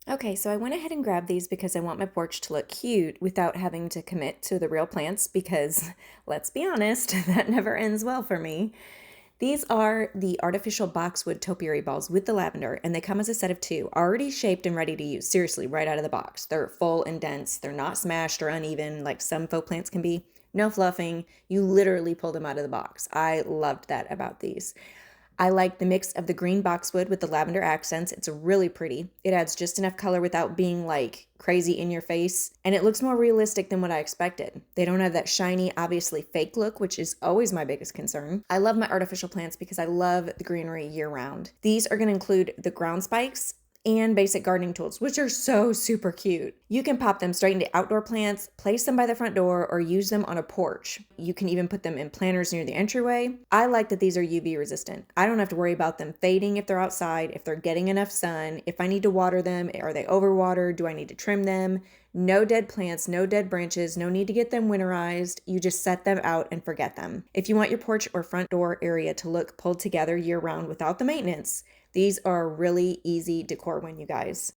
Okay, so I went ahead and grabbed these because I want my porch to look cute without having to commit to the real plants because, let's be honest, that never ends well for me. These are the artificial boxwood topiary balls with the lavender, and they come as a set of two, already shaped and ready to use. Seriously, right out of the box. They're full and dense. They're not smashed or uneven like some faux plants can be. No fluffing. You literally pull them out of the box. I loved that about these. I like the mix of the green boxwood with the lavender accents. It's really pretty. It adds just enough color without being like crazy in your face, and it looks more realistic than what I expected. They don't have that shiny, obviously fake look, which is always my biggest concern. I love my artificial plants because I love the greenery year round. These are going to include the ground spikes and basic gardening tools, which are so super cute. You can pop them straight into outdoor plants, place them by the front door, or use them on a porch. You can even put them in planters near the entryway. I like that these are UV resistant. I don't have to worry about them fading if they're outside, if they're getting enough sun, if I need to water them, are they overwatered, do I need to trim them? No dead plants, no dead branches, no need to get them winterized. You just set them out and forget them. If you want your porch or front door area to look pulled together year round without the maintenance, these are a really easy decor win, you guys.